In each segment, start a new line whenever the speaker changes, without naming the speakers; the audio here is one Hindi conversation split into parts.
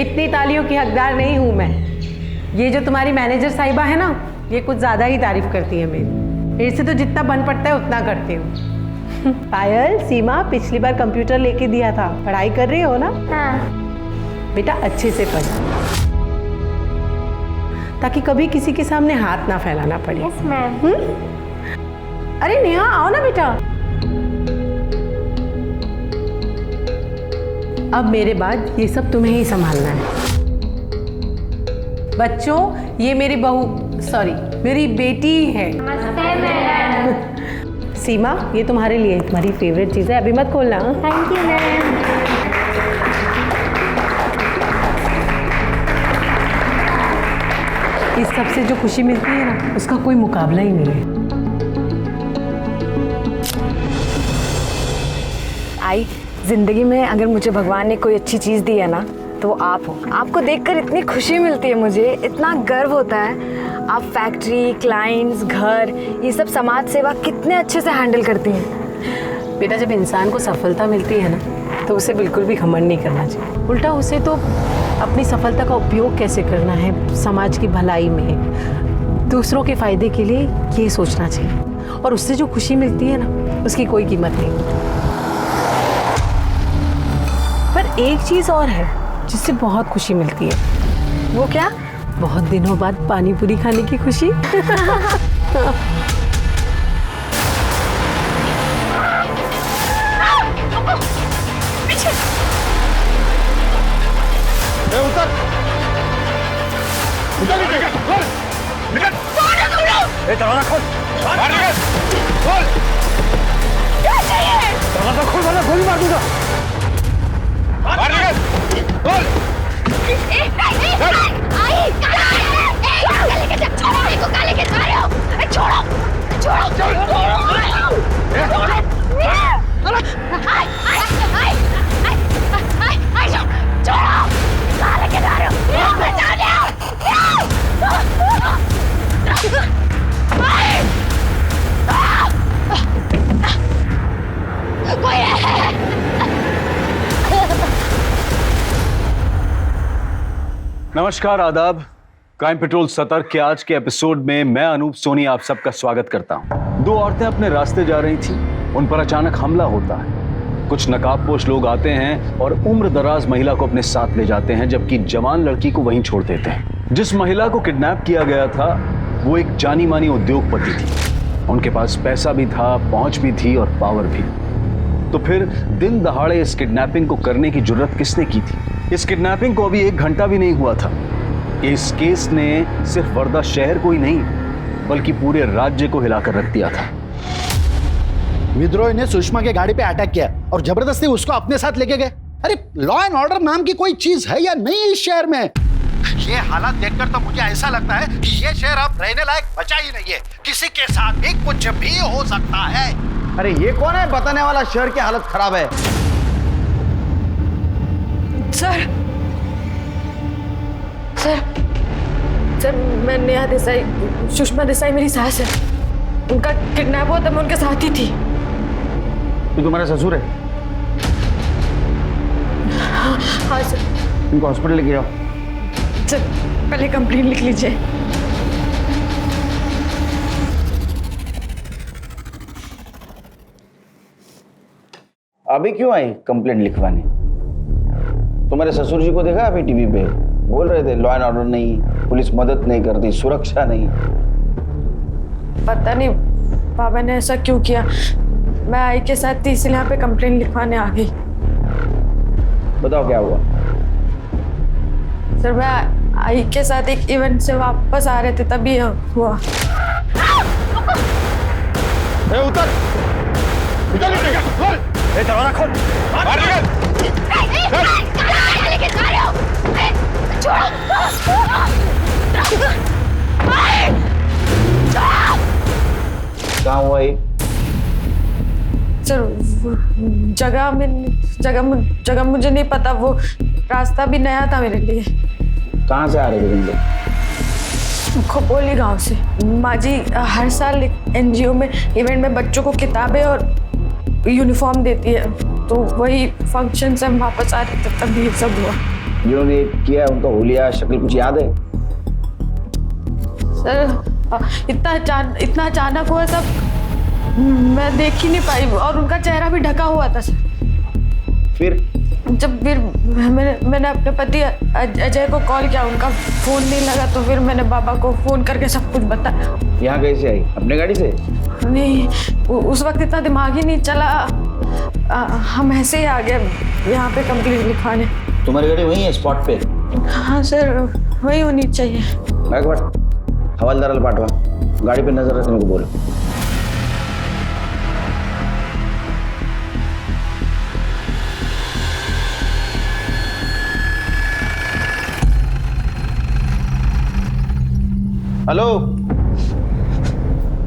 इतनी तालियों की हकदार नहीं हूँ मैं। ये जो तुम्हारी मैनेजर साहिबा है ना, ये कुछ ज़्यादा ही तारीफ करती है मेरी। इससे तो जितना बन पड़ता है उतना करती हूँ। पायल, सीमा पिछली बार कंप्यूटर लेके दिया था, पढ़ाई कर रही हो ना?
हाँ।
बेटा अच्छे से पढ़, ताकि कभी किसी के सामने हाथ ना फैलाना पड़े।
Yes ma'am.
अरे नेहा आओ ना बेटा। अब मेरे बाद ये सब तुम्हें ही संभालना है। बच्चों, ये मेरी मेरी बेटी है।
नमस्ते मैम।
सीमा, ये तुम्हारे लिए तुम्हारी फेवरेट चीज़ है, अभी मत खोलना।
Thank you ma'am.
इस सब से जो खुशी मिलती है ना, उसका कोई मुकाबला ही नहीं है।
आई, जिंदगी में अगर मुझे भगवान ने कोई अच्छी चीज़ दी है ना, तो वो आप हो। आपको देखकर इतनी खुशी मिलती है, मुझे इतना गर्व होता है। आप फैक्ट्री, क्लाइंट्स, घर, ये सब समाज सेवा कितने अच्छे से हैंडल करती हैं।
बेटा, जब इंसान को सफलता मिलती है ना, तो उसे बिल्कुल भी घमंड नहीं करना चाहिए। उल्टा उसे तो अपनी सफलता का उपयोग कैसे करना है समाज की भलाई में, दूसरों के फायदे के लिए, ये सोचना चाहिए। और उससे जो खुशी मिलती है ना, उसकी कोई कीमत नहीं। पर एक चीज़ और है जिससे बहुत खुशी मिलती है।
वो क्या?
बहुत दिनों बाद पानी पूरी खाने की खुशी।
दरवाजा खोल, बाहर निकल, खोल। क्या चाहिए? दरवाजा खोल वरना गोली मार दूंगा। बाहर निकल, खोल। नमस्कार, आदाब। क्राइम पेट्रोल सतर्क के आज के एपिसोड में मैं अनूप सोनी आप सबका स्वागत करता हूं। दो औरतें अपने रास्ते जा रही थी, उन पर अचानक हमला होता है। कुछ नकाबपोश लोग आते हैं और उम्र दराज महिला को अपने साथ ले जाते हैं, जबकि जवान लड़की को वहीं छोड़ देते हैं। जिस महिला को किडनैप किया गया था वो एक जानी मानी उद्योगपति थी। उनके पास पैसा भी था, पहुंच भी थी और पावर भी। तो फिर दिन दहाड़े इस किडनैपिंग को करने की जुर्रत किसने की थी? इस किडनैपिंग को अभी 1 घंटा भी नहीं हुआ था। इस केस ने सिर्फ वर्धा शहर को ही नहीं बल्कि पूरे राज्य को हिलाकर रख दिया था।
विद्रोही ने सुषमा के गाड़ी पे अटैक किया और जबरदस्ती उसको अपने साथ लेके गए। अरे लॉ एंड ऑर्डर नाम की कोई चीज है या नहीं इस शहर में? ये हालात देखकर तो मुझे ऐसा लगता है कि ये शहर अब रहने लायक बचा ही नहीं है। किसी के साथ भी कुछ भी हो सकता है।
अरे ये कौन है बताने वाला शहर की हालत खराब है?
सर, मैं नेहा देसाई, सुषमा देसाई मेरी सास है। उनका किडनैप हुआ तब मैं उनके साथ ही थी।
तू तुम्हारा ससुर है?
हाँ सर।
इनको हॉस्पिटल लेके जाओ।
सर, पहले कंप्लेंट लिख लीजिए।
अभी क्यों आई कंप्लेंट लिखवाने? तुम्हारे ससुर जी को देखा अभी टीवी पे बोल रहे थे लॉ एंड ऑर्डर नहीं, पुलिस मदद नहीं करती, सुरक्षा नहीं।
पता नहीं पापा ने ऐसा क्यों किया। मैं आई के साथ थी इसलिए यहाँ पे कंप्लेंट लिखवाने आ गई।
बताओ क्या हुआ?
सर, मैं आई के साथ एक इवेंट से वापस आ रहे थे तभी हुआ।
उतर, खोल, दरवाजा खोल, बाहर निकल।
कहाँ हुआ ये?
सर, जगह मुझे नहीं पता, वो रास्ता भी नया था मेरे लिए।
कहाँ से आ रहे थे तुम लोग?
खोपोली गांव से। माँ जी हर साल एनजीओ में इवेंट में बच्चों को किताबें और यूनिफॉर्म देती है, तो वही फंक्शन से हम वापस आ रहे थे तभी ये सब हुआ।
जिन्होंने ये किया उनका हुलिया शक्ल कुछ याद है?
सर इतना अचानक हुआ सब मैं देख ही नहीं पाई और उनका चेहरा भी ढका हुआ था सर।
फिर
मैंने अपने पति अजय को कॉल किया, उनका फोन नहीं लगा तो फिर मैंने बाबा को फोन करके सब कुछ बताया।
यहाँ कैसे आई? अपने गाड़ी से?
नहीं उस वक्त इतना दिमाग ही नहीं चला, हम ऐसे ही आ गए यहाँ पे कंप्लेंट लिखवाने।
तुम्हारी गाड़ी वही है स्पॉट पे?
हाँ सर वही होनी चाहिए।
हवालदाराला पाठवा, गाड़ी पे नजर रखने को बोलो। हेलो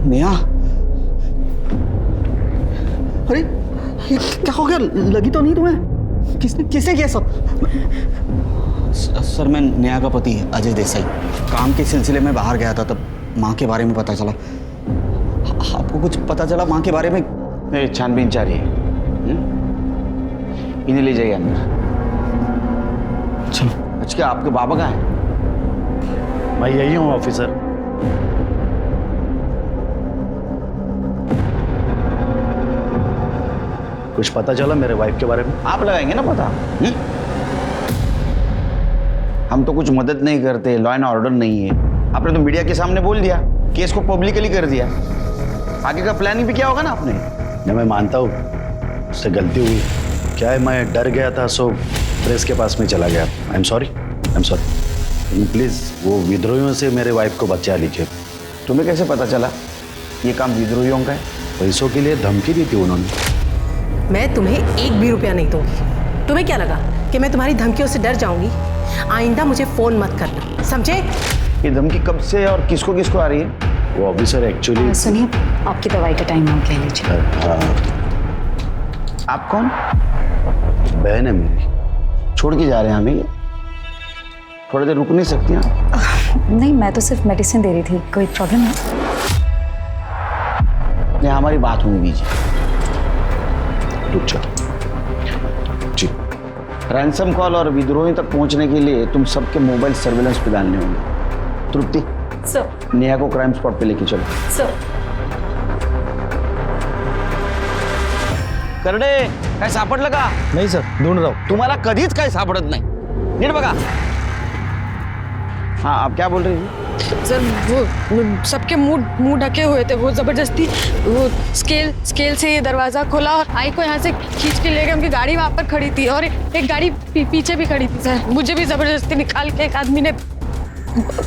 नेहा, अरे ये क्या हो गया? लगी तो नहीं तुम्हें? किसने किया सब?
सर मैं नेहा का पति अजय देसाई काम के सिलसिले में बाहर गया था, तब माँ के बारे में पता चला। आपको कुछ पता चला माँ के बारे में?
नहीं, छानबीन जारी है। इन्हें ले जाइए अंदर।
चलो।
अच्छा क्या आपके बाबा कहाँ है?
मैं यही हूँ ऑफिसर। कुछ पता चला मेरे वाइफ के बारे में?
आप लगाएंगे ना पता। हम तो कुछ मदद नहीं करते, लॉ एंड ऑर्डर नहीं है। आपने तो मीडिया के सामने बोल दिया, केस को पब्लिकली कर दिया। आगे का प्लानिंग भी क्या होगा ना आपने?
नहीं, मैं मानता हूँ उससे गलती हुई। क्या है, मैं डर गया था सो प्रेस के पास में चला गया। I am sorry. प्लीज़ वो विद्रोहियों से मेरे वाइफ को बचा लीजिए।
तुम्हें कैसे पता चला ये काम विद्रोहियों का है?
पैसों के लिए धमकी दी थी उन्होंने।
मैं तुम्हें एक भी रुपया नहीं दूंगी। तुम्हें क्या लगा कि मैं तुम्हारी धमकियों से डर जाऊंगी? आइंदा मुझे फोन मत करना, समझे?
ये धमकी कब से और किसको किसको आ रही है?
वो ऑफिसर एक्चुअली।
सुनिए, आपकी दवाई का टाइम आउट ले लीजिए।
आप कौन?
बहन है मेरी।
छोड़ के जा रहे हैं हमें? थोड़ी देर रुक नहीं सकती आप?
नहीं, मैं तो सिर्फ मेडिसिन दे रही थी। कोई प्रॉब्लम है?
नहीं, हमारी बात होने दीजिए।
रुक जाओ जी।
रैंसम कॉल और विद्रोही तक पहुंचने के लिए तुम सबके मोबाइल सर्वेलेंस पे डालने होंगे। तृप्ति,
सर
नेहा को क्राइम स्पॉट पे लेके चलो।
सर
करडे काय सापडलं का?
नहीं सर, ढूंढ रहा हूँ।
तुम्हाला कधीच काय सापडत नाही, नीट बघा। हाँ, आप क्या बोल रही थी?
सर वो सबके मुंह ढके हुए थे, वो जबरदस्ती वो स्केल से ये दरवाजा खोला और आई को यहाँ से खींच के ले गए। उनकी गाड़ी वहाँ पर खड़ी थी और एक गाड़ी पीछे भी खड़ी थी सर। मुझे भी जबरदस्ती निकाल के एक आदमी ने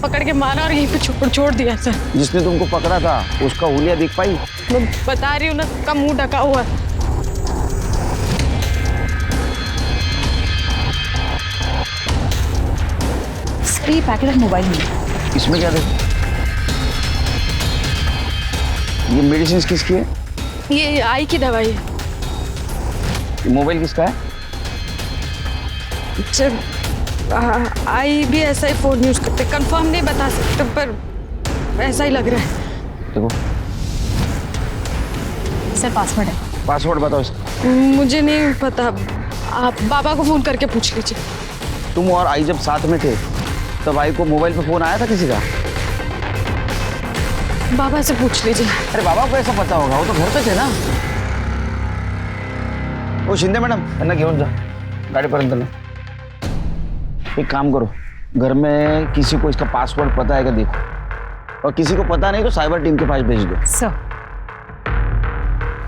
पकड़ के मारा और यहीं पे छोड़ दिया सर।
जिसने तुमको पकड़ा था उसका हुलिया दिख पाई?
मैं बता रही हूँ ना, सबका मुंह ढका हुआ है।
सर ये पैकेट ऑफ मोबाइल में।
इसमें क्या देखो? ये मेडिसिन किसकी है?
ये आई की दवाई है
ये मोबाइल किसका है?
सर। आई भी ऐसा ही फोन यूज करते, कंफर्म नहीं बता सकते पर ऐसा ही लग रहा है।
देखो
सर पासवर्ड है।
पासवर्ड बताओ इसका।
मुझे नहीं पता, आप बाबा को फोन करके पूछ लीजिए।
तुम और आई जब साथ में थे तब आई को मोबाइल पे फोन आया था किसी का?
बाबा से पूछ लीजिए।
अरे बाबा को ऐसा पता होगा, वो तो घर पे थे ना। ओ शिंदे मैडम, त्यांना घेऊन जा गाडीपर्यंत ना। एक काम करो, घर में किसी को इसका पासवर्ड पता है क्या देखो, और किसी को पता नहीं तो साइबर टीम के पास भेज दो।
सर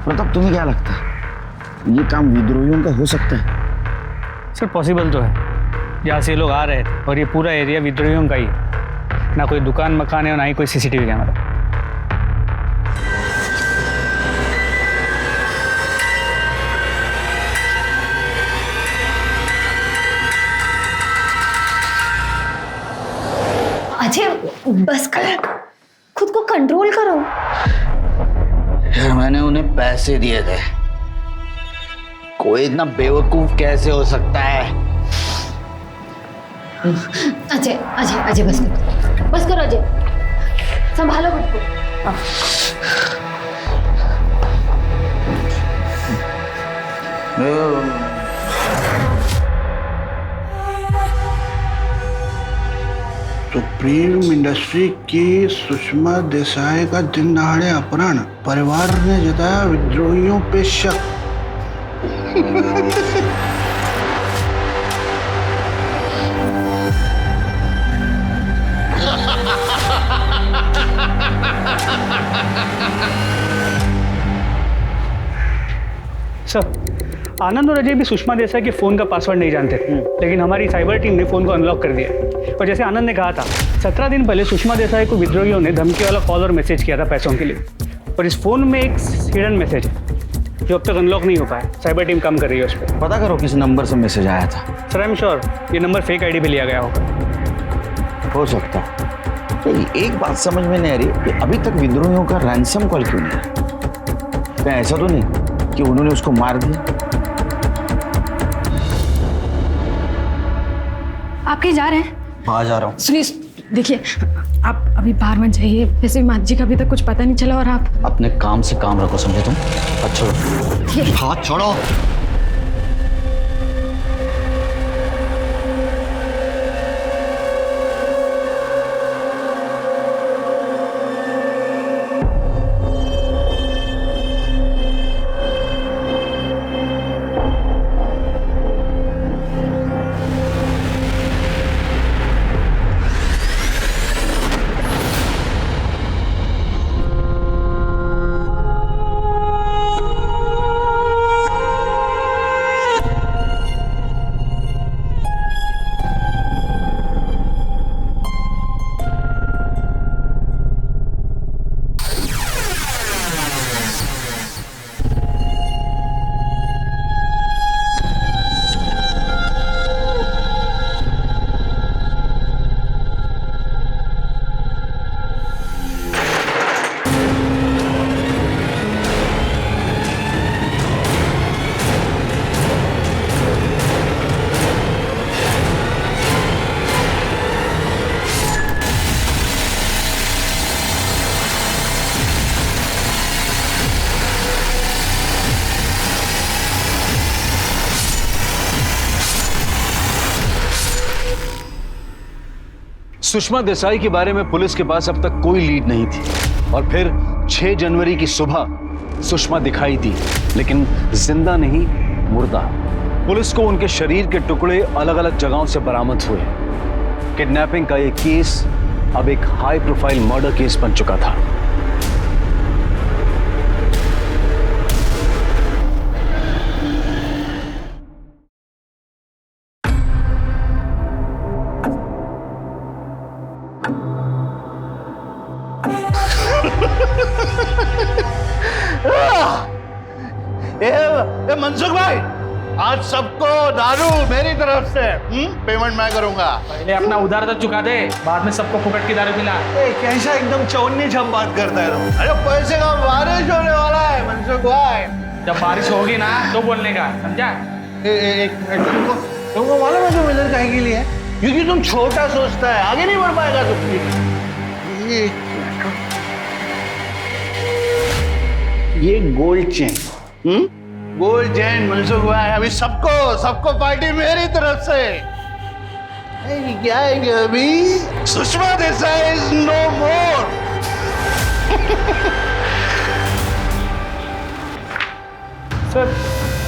प्रताप, तुम्हें क्या लगता है ये काम विद्रोहियों का हो सकता है?
सर पॉसिबल तो है, जहाँ से ये लोग आ रहे थे और ये पूरा एरिया विद्रोहियों का ही है। ना कोई दुकान मकान है और ना ही कोई सीसीटीवी कैमरा।
अजय बस कर, खुद को कंट्रोल करो।
यार मैंने उन्हें पैसे दिए थे, कोई इतना बेवकूफ कैसे हो सकता है?
अजय अजय अजय बस करो अजय, संभालो खुद को।
सुप्रीम इंडस्ट्री की सुषमा देसाई का दिन दहाड़े अपहरण, परिवार ने जताया विद्रोहियों पे शक।
सर, आनंद और अजय भी सुषमा देसाई के फ़ोन का पासवर्ड नहीं जानते थे, लेकिन हमारी साइबर टीम ने फ़ोन को अनलॉक कर दिया। और जैसे आनंद ने कहा था, 17 दिन पहले सुषमा देसाई को विद्रोहियों ने धमकी वाला कॉल और मैसेज किया था पैसों के लिए। और इस फ़ोन में एक हिडन मैसेज है जो अब तक अनलॉक नहीं हो पाया। साइबर टीम काम कर रही है उस पर।
पता करो किस नंबर से मैसेज आया था।
सर, आई एम श्योर ये नंबर फेक आईडी पे लिया गया होगा।
हो सकता है। तो एक बात समझ में नहीं आ रही कि अभी तक विद्रोहियों का रैंसम कॉल क्यों नहीं आया? क्या ऐसा तो नहीं कि उन्होंने उसको मार दिया?
आप कहीं जा रहे हैं?
हाँ जा रहा हूँ।
सुनिए, देखिए, आप अभी बाहर मत जाइए। वैसे भी माँ जी का अभी तक कुछ पता नहीं चला और आप
अपने काम से काम रखो, समझे तुम? अच्छा हाथ छोड़ो।
सुषमा देसाई के बारे में पुलिस के पास अब तक कोई लीड नहीं थी और फिर 6 जनवरी की सुबह सुषमा दिखाई दी, लेकिन जिंदा नहीं, मुर्दा। पुलिस को उनके शरीर के टुकड़े अलग अलग जगहों से बरामद हुए। किडनैपिंग का यह केस अब एक हाई प्रोफाइल मर्डर केस बन चुका था।
ए मनसुख भाई, आज सबको दारू मेरी तरफ से पेमेंट मैं करूंगा।
पहले अपना उधार तो चुका दे, बाद में सबको फुकट की दारू पिला।
कैसा एकदम चौनी छम बात करता है तुम? अरे पैसे का बारिश होने वाला है मनसुख भाई।
जब बारिश होगी ना तो बोलने का, समझा?
एक मिनट, तुमको मालूम है तुम इधर काहे के लिए? क्योंकि तुम छोटा सोचता है, आगे नहीं बढ़ पाएगा तुम। ये gold chain, gold chain Mansukh भाई, अभी सबको पार्टी मेरी तरफ से। क्या है अभी? Sushma Desai is no more.
Sir,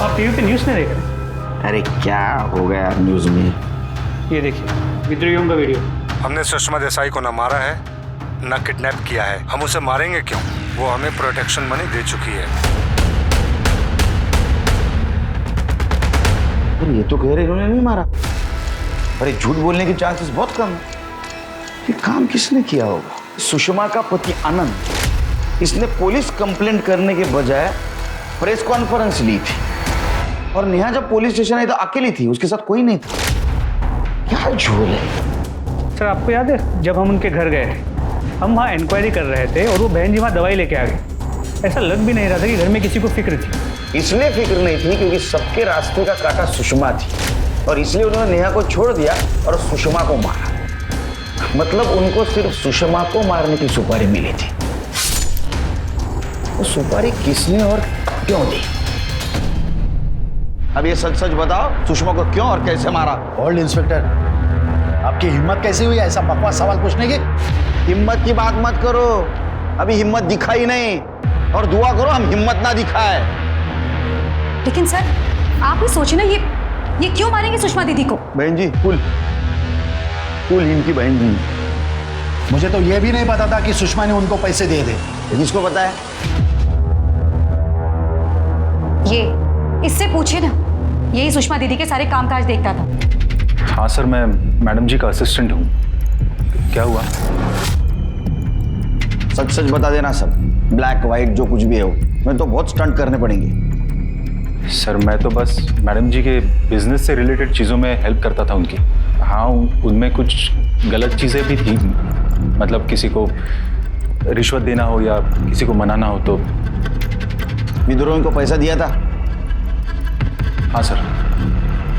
आप टीवी पे न्यूज़ नहीं देख रहे?
अरे क्या हो गया न्यूज में?
ये देखिए, विद्रोहियों का वीडियो।
हमने सुषमा देसाई को न मारा है न किडनैप किया है। हम उसे मारेंगे क्यों? वो हमें प्रोटेक्शन मनी दे चुकी है।
ये तो कह रहे इन्होंने नहीं मारा। अरे झूठ बोलने के चांसेस बहुत कम है। ये काम किसने किया होगा? सुषमा का पति आनंद, इसने पुलिस कंप्लेंट करने के बजाय प्रेस कॉन्फ्रेंस ली थी और नेहा जब पुलिस स्टेशन आई तो अकेली थी, उसके साथ कोई नहीं था। क्या झोल है?
सर, आपको याद है जब हम उनके घर गए, हम वहाँ इंक्वायरी कर रहे थे और वो बहन जी वहाँ दवाई लेके आ गई। ऐसा लग भी नहीं रहा था कि घर में किसी को फिक्र थी।
इसलिए फिक्र नहीं थी क्योंकि सबके रास्ते का कांटा सुषमा थी और इसलिए उन्होंने नेहा को छोड़ दिया और सुषमा को मारा। मतलब उनको सिर्फ सुषमा को मारने की सुपारी मिली थी। वो सुपारी किसने और क्यों दी? अब ये सच सच बताओ, सुषमा को क्यों और कैसे मारा?
होल्ड इंस्पेक्टर, आपकी हिम्मत कैसी हुई ऐसा बकवास सवाल पूछने की?
हिम्मत की बात मत करो, अभी हिम्मत दिखा ही नहीं, और दुआ करो हम हिम्मत ना दिखाए।
लेकिन सर आप ही सोचिए ना, ये क्यों मारेंगे सुषमा दीदी को?
बहन जी कुल इनकी बहन जी।
मुझे तो ये भी नहीं पता था कि सुषमा ने उनको पैसे दिए थे।
किसको पता है?
ये इससे पूछिए ना, यही सुषमा दीदी के सारे कामकाज देखता था।
हाँ सर, मैं मैडम जी का असिस्टेंट हूँ। क्या हुआ?
सच सच बता देना सब, ब्लैक व्हाइट जो कुछ भी है वो। मैं तो बहुत स्टंट करने पड़ेंगे।
सर मैं तो बस मैडम जी के बिजनेस से रिलेटेड चीज़ों में हेल्प करता था उनकी। हाँ, उनमें कुछ गलत चीज़ें भी थी, मतलब किसी को रिश्वत देना हो या किसी को मनाना हो तो।
विद्रोही को पैसा दिया था?
हाँ सर,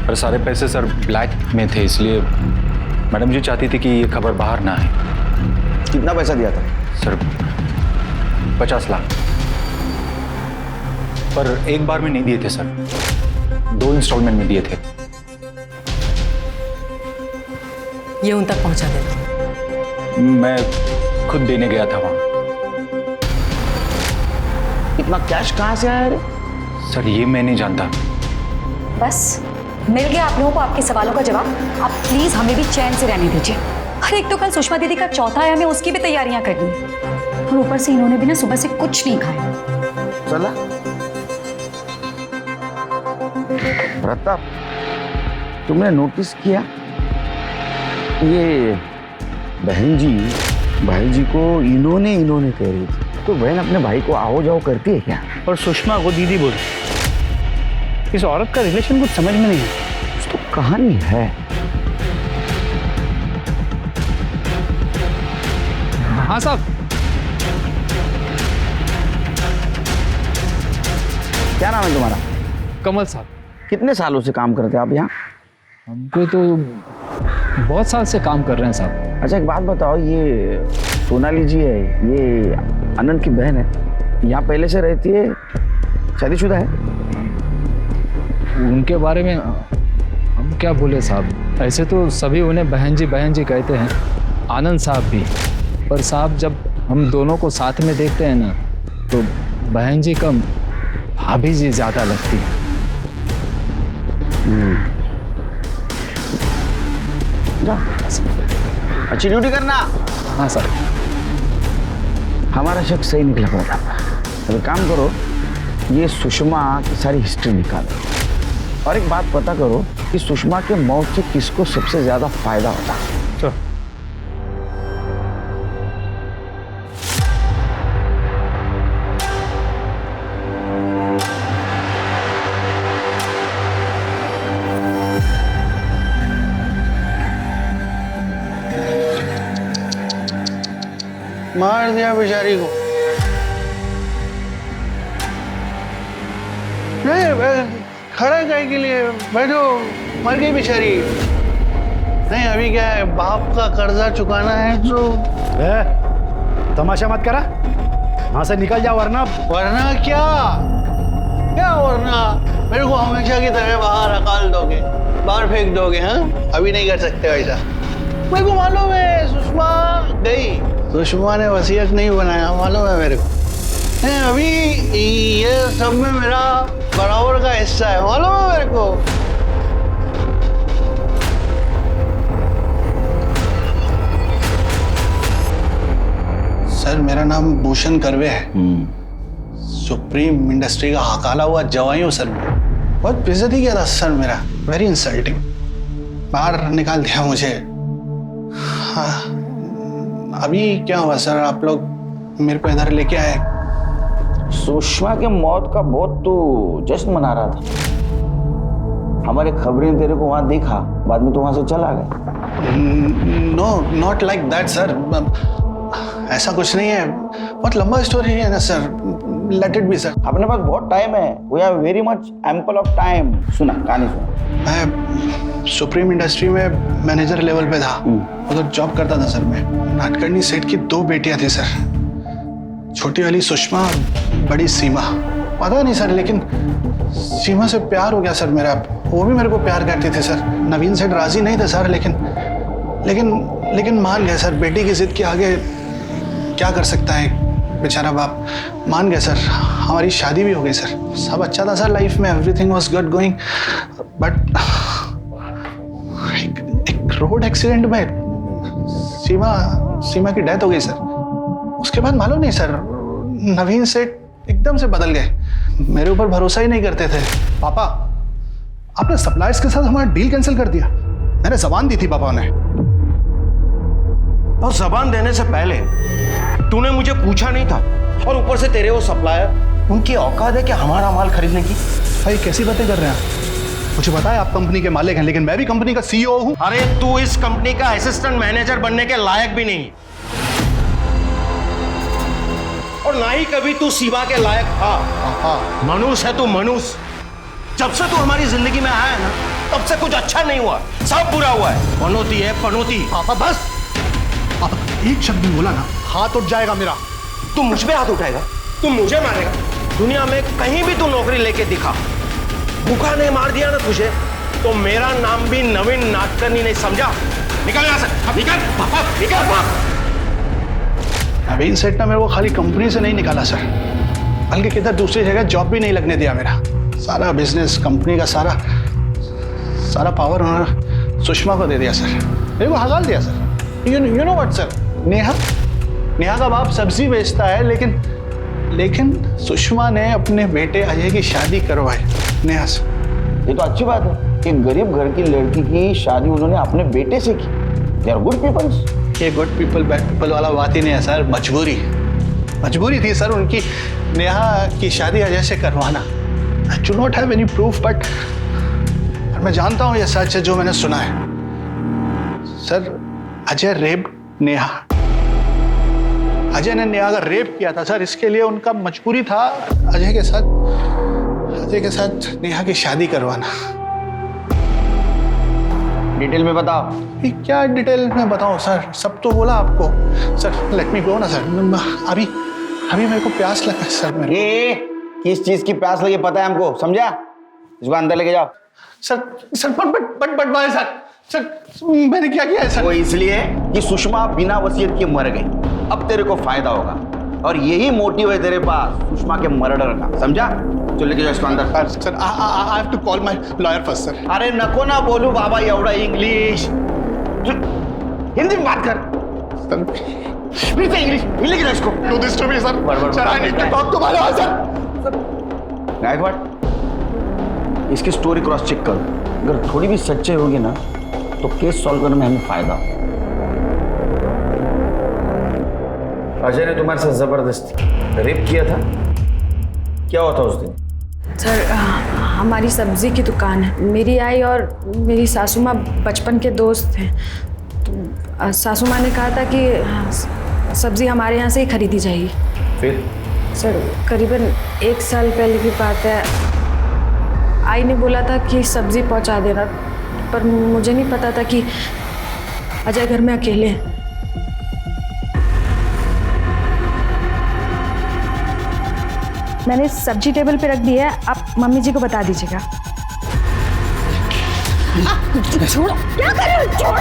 पर सारे पैसे सर ब्लैक में थे, इसलिए मैडम जी चाहती थी कि ये खबर बाहर ना आए।
कितना पैसा दिया था?
सर 50 लाख, पर एक बार में नहीं दिए थे सर, 2 इंस्टॉलमेंट में दिए थे।
ये उन तक पहुंचा देना।
मैं खुद देने गया था वहां।
इतना कैश कहाँ से आया रे?
सर ये मैं नहीं जानता।
बस मिल गया आप लोगों को आपके सवालों का जवाब। आप प्लीज हमें भी चैन से रहने दीजिए। अरे एक तो कल सुषमा दीदी का चौथा है, हमें उसकी भी तैयारियां करनी है, और ऊपर से इन्होंने भी ना सुबह से कुछ नहीं खाया।
चला प्रताप, तुमने नोटिस किया ये बहन जी भाई जी को इन्होंने कह रही थी, तो बहन अपने भाई को आओ जाओ करती है क्या?
और सुषमा को दीदी बोल। इस औरत का रिलेशन कुछ समझ में नहीं है।
कुछ तो कहानी है।
हाँ साहब।
क्या नाम है तुम्हारा?
कमल साहब।
कितने सालों से काम करते हैं आप यहाँ?
हमको तो बहुत साल से काम कर रहे हैं साहब।
अच्छा एक बात बताओ, ये सोनाली जी है, ये आनंद की बहन है, यहाँ पहले से रहती है, शादीशुदा है?
उनके बारे में हम क्या बोले साहब, ऐसे तो सभी उन्हें बहन जी कहते हैं, आनंद साहब भी। पर साहब जब हम दोनों को साथ में देखते हैं ना, तो बहन जी कम भाभी जी ज़्यादा लगती है।
अच्छी ड्यूटी करना।
हाँ सर।
हमारा शक सही निकला पड़ा। अब काम करो, ये सुषमा की सारी हिस्ट्री निकालो, और एक बात पता करो कि सुषमा के मौत से किसको सबसे ज्यादा फायदा होता।
चलो।
मार दिया बेचारी को। नहीं खड़ा काय के लिए बैठो, मर गई बेचारी। नहीं अभी क्या है, बाप का कर्जा चुकाना है तो।
तमाशा मत करा, वहां से निकल जा, वरना
क्या वरना मेरे को हमेशा की तरह बाहर हकाल दोगे, बाहर फेंक दोगे? हाँ अभी नहीं कर सकते वैसा। मेरे को मालूम है सुषमा गई, सुषमा ने वसीयत नहीं बनाया, मालूम है मेरे को। अभी ये सब में मेरा बराबर का हिस्सा है, मालूम है मेरे को। सर मेरा नाम भूषण करवे है, सुप्रीम इंडस्ट्री का हकाला हुआ जवाई हूँ सर। मैं बहुत बेइज्जती किया था सर मेरा, वेरी इंसल्टिंग, बाहर निकाल दिया मुझे। हाँ अभी क्या हुआ सर, आप लोग मेरे को इधर लेके आए?
सुषमा के मौत का बहुत तो जश्न मना रहा था, हमारे खबरें तेरे को वहां देखा, बाद में तो वहां से चला गया।
No not like that sir, ऐसा कुछ नहीं है, बहुत लंबा स्टोरी है ना sir, let it be sir.
अपने पास बहुत टाइम है, we have very much ample of time. सुना कहानी सुना।
मैं सुप्रीम इंडस्ट्री में मैनेजर लेवल पे था, उधर जॉब करता था सर। मैं नाटकर्णी सेठ की 2 बेटियां थी सर, छोटी वाली सुषमा, बड़ी सीमा। पता नहीं सर, लेकिन सीमा से प्यार हो गया सर मेरा, वो भी मेरे को प्यार करती थी सर। नवीन सेठ राजी नहीं थे सर, लेकिन लेकिन मान गए सर, बेटी की जिद के आगे क्या कर सकता है बेचारा बाप। मान गए सर, हमारी शादी भी हो गई सर, सब अच्छा था सर लाइफ में, everything was good going. But एक रोड एक्सीडेंट में सीमा की डेथ हो गई सर। उसके बाद मालूम नहीं सर, नवीन सेठ एकदम से बदल गए, मेरे ऊपर भरोसा ही नहीं करते थे। पापा, आपने सप्लायर्स के साथ हमारा डील कैंसिल कर दिया। मैंने जबान दी थी पापा ने।
और जबान देने से पहले तूने मुझे पूछा नहीं था, और ऊपर से तेरे वो सप्लायर, उनकी औकात है कि हमारा माल खरीदने की।
भाई कैसी बातें कर रहे हैं आप? मुझे पता है आप कंपनी के मालिक हैं, लेकिन मैं भी कंपनी का सीईओ हूं।
अरे तू इस कंपनी का असिस्टेंट मैनेजर बनने के लायक भी नहीं, और ना ही कभी तू सीमा के लायक था। मनुष्य है तू, मनुष्य। जब से तू हमारी जिंदगी में आया है ना, तब से कुछ अच्छा नहीं हुआ, सब बुरा हुआ है। पनौती है पनौती।
पापा बस, पापा एक शब्द भी बोला ना हाथ उठ जाएगा मेरा।
तू मुझ पे हाथ उठाएगा? तू मुझे मारेगा? दुनिया में कहीं भी तू नौकरी लेके दिखा, भूखा नहीं मार दिया ना तुझे, तो मेरा नाम भी नवीन नाटकर्णी नहीं, समझा? निकल यहां से, निकल पापा, निकल।
नवीन सेठ ने मेरे को खाली कंपनी से नहीं निकाला सर, बल्कि किधर दूसरी जगह जॉब भी नहीं लगने दिया। मेरा सारा बिजनेस, कंपनी का सारा पावर उन्होंने सुषमा को दे दिया सर, मेरे को हगाल दिया sir. You know what sir, Neha का बाप सब्जी बेचता है, लेकिन सुषमा ने अपने बेटे अजय की शादी करवाई नेहा से।
ये तो अच्छी बात है कि गरीब घर की लड़की की शादी उन्होंने अपने बेटे से की। They are good peoples.
ये गुड पीपल बैड पीपल वाला बात ही नहीं है सर, मजबूरी थी सर उनकी नेहा की शादी अजय से करवाना। I do not have any proof, but मैं जानता हूँ ये सच है जो मैंने सुना है सर। अजय रेप नेहा, अजय ने नेहा का रेप किया था सर, इसके लिए उनका मजबूरी था अजय के साथ नेहा की शादी करवाना।
डिटेल में बताओ।
क्या डिटेल में बताऊं सर, सब तो बोला आपको सर। लेट मी गो ना सर, अभी मेरे को प्यास लगा सर। मेरे
किस चीज की प्यास लगी पता है हमको, समझा? इसको अंदर लेके जाओ।
सर बट भाई सर मैंने क्या किया है सर?
वो इसलिए कि सुषमा बिना वसीयत के मर गई, अब तेरे को फायदा होगा, और यही मोटिव है तेरे पास सुषमा के मर्डर का, समझा? तो लेके जाओ इसको अंदर।
Sir I have to call my lawyer first sir.
अरे नको ना बोलू बाबा एवढा इंग्लिश, हिंदी में बात कर। इंग्लिश इसको।
Do this to me sir. Sir I need to talk to my lawyer sir.
Gaikwad, इसकी स्टोरी क्रॉस चेक करो, अगर थोड़ी भी सच्चाई होगी ना तो केस सॉल्व करने में हमें फायदा हो। अजय ने तुम्हारे साथ जबरदस्ती रेप किया था, क्या हुआ था उस दिन?
सर हमारी सब्जी की दुकान है, मेरी आई और मेरी सासू माँ बचपन के दोस्त हैं, तो सासू माँ ने कहा था कि सब्जी हमारे यहाँ से ही खरीदी जाएगी।
फिर?
सर करीबन 1 साल पहले की बात है, आई ने बोला था कि सब्जी पहुँचा देना, पर मुझे नहीं पता था कि अजय घर में अकेले हैं। मैंने सब्जी टेबल पे रख दी है, आप मम्मी जी को बता दीजिएगा। छोड़ो, क्या कर रहे हो? छोड़ो,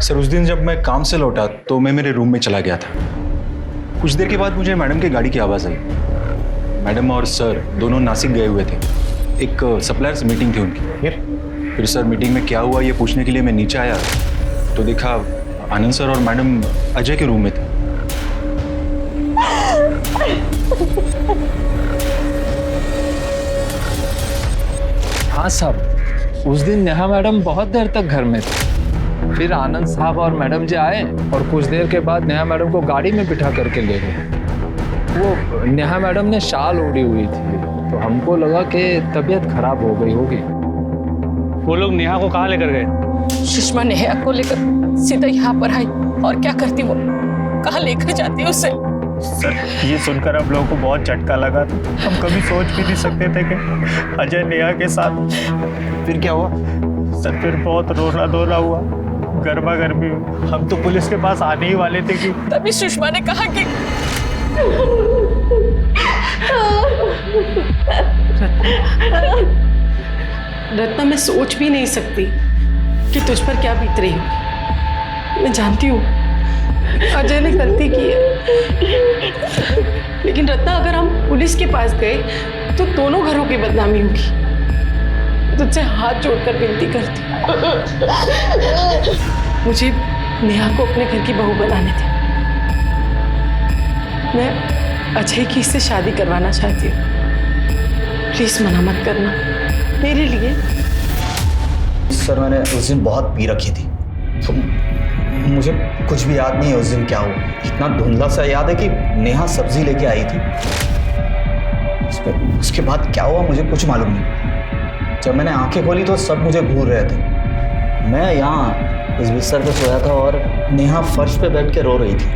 सर उस दिन जब मैं काम से लौटा तो मैं मेरे रूम में चला गया था। कुछ देर के बाद मुझे मैडम की गाड़ी की आवाज़ आई। मैडम और सर दोनों नासिक गए हुए थे, एक सप्लायर्स मीटिंग थी उनकी। फिर सर मीटिंग में क्या हुआ ये पूछने के लिए मैं नीचे आया तो देखा आनंद सर और मैडम अजय के रूम में थे।
हाँ साहब, उस दिन नेहा मैडम बहुत देर तक घर में थे, फिर आनंद साहब और मैडम जी आए और कुछ देर के बाद नेहा मैडम को गाड़ी में बिठा करके ले गए। वो नेहा मैडम ने शाल ओढ़ी हुई थी तो हमको लगा कि तबीयत खराब हो गई होगी।
वो लोग नेहा को कहाँ लेकर गए?
सुषमा नेहा को लेकर सीधा यहाँ पर आई, और क्या करती वो, कहाँ लेकर जाती उसे?
सर ये सुनकर हम लोगों को बहुत झटका लगा था, हम कभी सोच भी नहीं सकते थे कि अजय नेहा के साथ।
फिर क्या हुआ?
सर फिर बहुत रोना धोना हुआ, गर्मा गर्मी। हम तो पुलिस के पास आने ही वाले थे कि
तभी सुषमा ने कहा कि
रत्ना, मैं सोच भी नहीं सकती कि तुझ पर क्या बीत रही होगी। मैं जानती हूँ अजय ने गलती की है, लेकिन रत्ना अगर हम पुलिस के पास गए तो दोनों घरों की बदनामी होगी। तुझसे हाथ जोड़कर विनती करती हूँ, मुझे नेहा को अपने घर की बहू बनाने दे। मैं अजय की इससे शादी करवाना चाहती हूँ। प्लीज मना मत करना मेरे लिए।
सर मैंने उस दिन बहुत पी रखी थी, तो मुझे कुछ भी याद नहीं है उस दिन क्या हुआ। इतना धुंधला सा याद है कि नेहा सब्जी लेके आई थी, उसके बाद क्या हुआ मुझे कुछ मालूम नहीं। जब मैंने आंखें खोली तो सब मुझे घूर रहे थे। मैं यहाँ इस बिस्तर पे सोया था और नेहा फर्श पे बैठ के रो रही थी,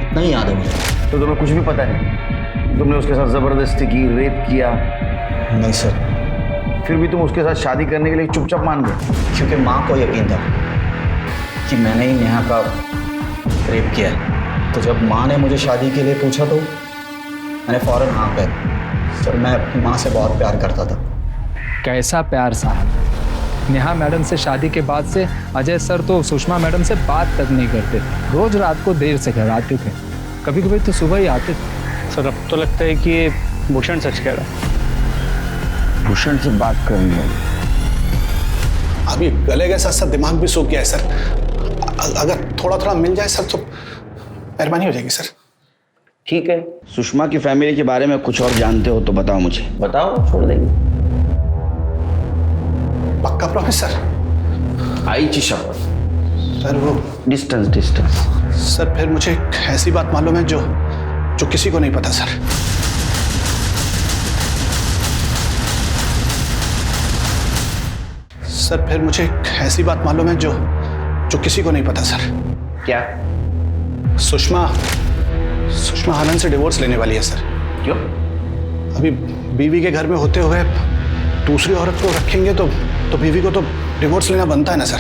इतना ही याद है मुझे।
तो तुम्हें कुछ भी पता नहीं? तुमने उसके साथ जबरदस्ती की, रेप किया?
नहीं सर।
फिर भी तुम उसके साथ शादी करने के लिए चुपचाप मान गए?
क्योंकि माँ को यकीन था कि मैंने ही नेहा का रेप किया है। तो जब माँ ने मुझे शादी के लिए पूछा तो मैंने फौरन हाँ कह दी। सर मैं अपनी माँ से बहुत प्यार करता था।
कैसा प्यार साहब। नेहा मैडम से शादी के बाद से अजय सर तो सुषमा मैडम से बात तक नहीं करते। रोज रात को देर से घर आते थे, कभी कभी तो सुबह ही आते थे।
सर अब तो लगता है कि ये भूषण सच कह रहा है।
भूषण से बात करनी है।
अभी गले के साथ साथ दिमाग भी सूख गया है सर। अगर थोड़ा थोड़ा मिल जाए सर तो मेहरबानी हो जाएगी सर।
ठीक है, सुषमा की फैमिली के बारे में कुछ और जानते हो तो बताओ मुझे। बताओ, छोड़ देंगे।
पक्का प्रॉमिस सर?
आईची शपथ
सर। वो
डिस्टेंस
सर, फिर मुझे एक ऐसी बात मालूम है जो किसी को नहीं पता सर। सर फिर मुझे एक ऐसी बात मालूम है जो किसी को नहीं पता सर।
क्या?
सुषमा आनंद से डिवोर्स लेने वाली है सर।
क्यों?
अभी बीवी के घर में होते हुए दूसरी औरत को रखेंगे तो बीवी को तो डिवोर्स लेना बनता है ना सर।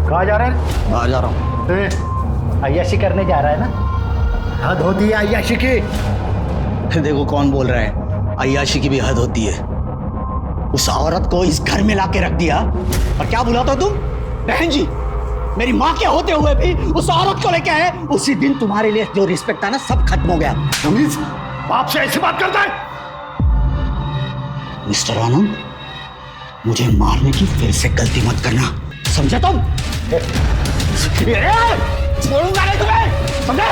कहाँ जा रहा है?
बाहर जा रहा हूँ।
अय्याशी करने जा रहा है ना? हद होती है अय्याशी की।
देखो कौन बोल रहा है, अय्याशी की भी हद होती है। उस औरत को इस घर में लाके रख दिया और क्या बुलाता तुम? बहन जी। मेरी माँ के होते हुए भी उस औरत को लेके आए। उसी दिन तुम्हारे लिए जो रिस्पेक्ट था ना सब खत्म हो गया।
तमीज, बाप से ऐसी बात करता है?
मिस्टर आनंद, मुझे मारने की फिर से गलती मत करना, समझे तुम? छोड़ूंगा नहीं तुम्हें, समझे?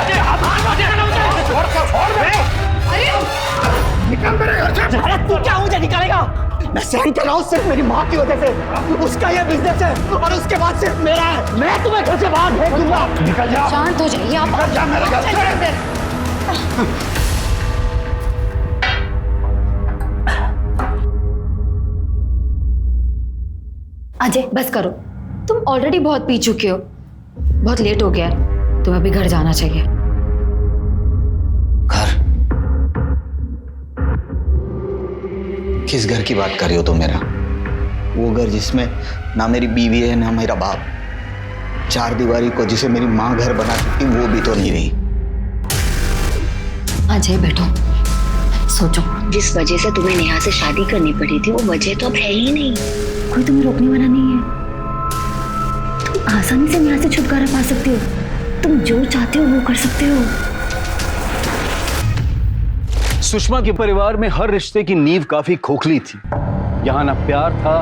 निकल मेरे घर से।
अरे तू क्या मुझे निकालेगा? मैं सहन कर रहा हूँ सिर्फ मेरी माँ की वजह से। उसका ये बिजनेस है और उसके बाद सिर्फ मेरा है। मैं तुम्हें घर से बाहर भेज दूंगा।
निकल जा।
शांत हो जाइए आप।
निकल जा मेरे घर से।
अजय बस करो, तुम ऑलरेडी बहुत पी चुके हो, बहुत लेट हो गया है, तुम्हें अभी घर जाना चाहिए।
घर? किस घर की बात कर रही हो तुम मेरा? वो घर जिसमें ना मेरी बीवी है ना मेरा बाप। चार दीवारी को जिसे मेरी माँ घर बना सकती वो भी तो नहीं रही।
अजय बैठो, सोचो।
जिस वजह से तुम्हें नेहा से शादी करनी पड़ी थी वो वजह तो अब है ही नहीं। कोई तुम्हें रोकने वाला नहीं है। तुम आसानी से नेहा से छुटकारा पा सकते हो। तुम जो चाहते हो वो कर सकते हो।
सुषमा के परिवार में हर रिश्ते की नींव काफी खोखली थी। यहाँ ना प्यार था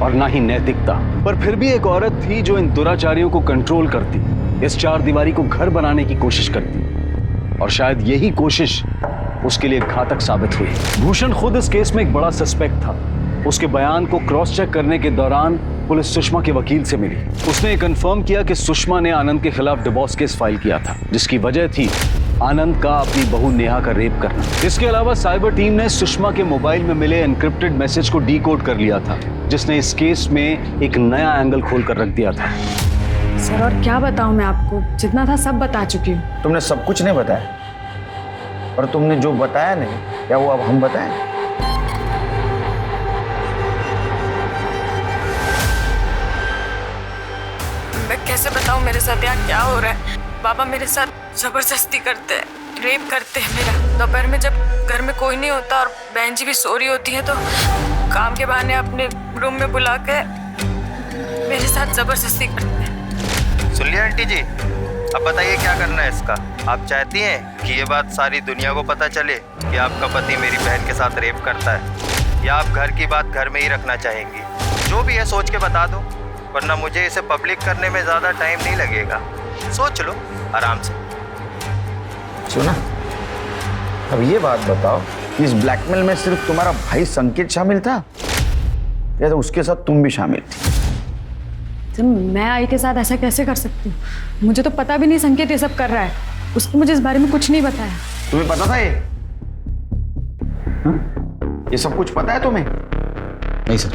और ना ही नैतिकता, पर फिर भी एक औरत थी जो इन दुराचारियों को कंट्रोल करती, इस चार दीवारी को घर बनाने की कोशिश करती, और शायद यही कोशिश उसके लिए घातक साबित हुई। भूषण खुद इस केस में एक बड़ा सस्पेक्ट था। उसके बयान को क्रॉस चेक करने के दौरान पुलिस सुषमा के वकील से मिली। उसने कंफर्म किया कि सुषमा ने आनंद के खिलाफ डिवोर्स केस फाइल किया था, जिसकी वजह थी आनंद का अपनी बहू नेहा का रेप करना। इसके अलावा साइबर टीम ने सुषमा के मोबाइल में मिले एनक्रिप्टेड मैसेज को डीकोड कर लिया था, जिसने इस केस में एक नया एंगल खोल कर रख दिया था।
सर और क्या बताऊं मैं आपको, जितना था सब बता चुकी हूँ।
तुमने सब कुछ नहीं बताया, और तुमने जो बताया नहीं क्या वो अब हम बताएं?
मैं कैसे बताऊं मेरे साथ यहाँ क्या हो रहा है? बाबा मेरे साथ जबरदस्ती करते हैं, रेप करते हैं मेरा। दोपहर में जब घर में कोई नहीं होता और बहन जी भी सो रही होती है तो काम के बहाने अपने रूम में बुला के मेरे साथ जबरदस्ती करते हैं।
सुन लिया आंटी जी, अब बताइए क्या करना है इसका। आप चाहती हैं कि ये बात सारी दुनिया को पता चले कि आपका पति मेरी बहन के साथ रेप करता है, या आप घर की बात घर में ही रखना चाहेंगी? जो भी है सोच के बता दो, वरना मुझे इसे पब्लिक करने में ज़्यादा टाइम नहीं लगेगा। सोच लो आराम से।
सुना, अब ये बात बताओ, इस ब्लैकमेल में सिर्फ तुम्हारा भाई संकेत शामिल था या तो उसके साथ तुम भी शामिल थी?
तो मैं आई के साथ ऐसा कैसे कर सकती हूँ? मुझे तो पता भी नहीं संकेत ये सब कर रहा है। उसने मुझे इस बारे में कुछ नहीं बताया।
तुम्हें पता था ये? हा? ये सब कुछ पता है तुम्हें?
नहीं सर।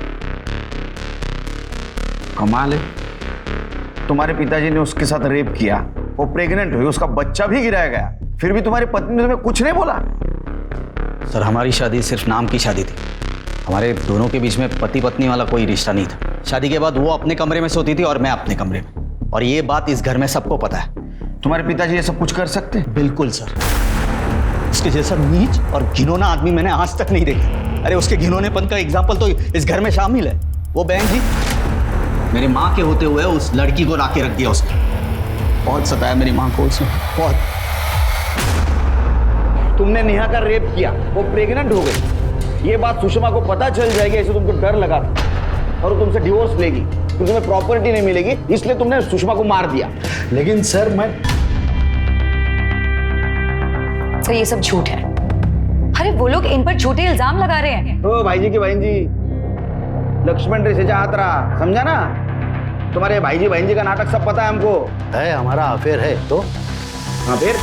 कमाल है, तुम्हारे पिताजी ने उसके साथ रेप किया, वो प्रेग्नेंट हुई, उसका बच्चा भी गिराया गया, फिर भी तुम्हारी पत्नी ने तुम्हें कुछ नहीं बोला?
सर हमारी शादी सिर्फ नाम की शादी थी, हमारे दोनों के बीच में पति पत्नी वाला कोई रिश्ता नहीं था। शादी के बाद वो अपने कमरे में सोती थी और मैं अपने कमरे में, और ये बात इस घर में सबको पता है।
तुम्हारे पिताजी ये सब कुछ कर सकते हैं?
बिल्कुल सर, उसके जैसा नीच और घिनौना आदमी मैंने आज तक नहीं देखा। अरे उसके घिनौनेपन का एग्जाम्पल तो इस घर में शामिल है। वो बहन जी, मेरी माँ के होते हुए उस लड़की को लाके रख दिया उसने। बहुत सताया मेरी माँ को उसने, बहुत।
तुमने नेहा का रेप किया, वो प्रेग्नेंट हो गई, ये बात सुषमा को पता चल जाएगी, ऐसे तुमको डर लगा था, और वो तुमसे डिवोर्स लेगी, तो तुम्हें प्रॉपर्टी नहीं मिलेगी, इसलिए तुमने सुषमा को मार दिया।
लेकिन सर मैं
सर ये सब झूठ है। अरे वो लोग इन पर झूठे इल्जाम लगा रहे हैं।
ओ भाई जी की बहन जी, लक्ष्मण रेसे चाहत रहा, समझा ना? तुम्हारे भाई जी बहन जी का नाटक सब पता है हमको।
है, हमारा अफेयर है तो।
हाँ फिर?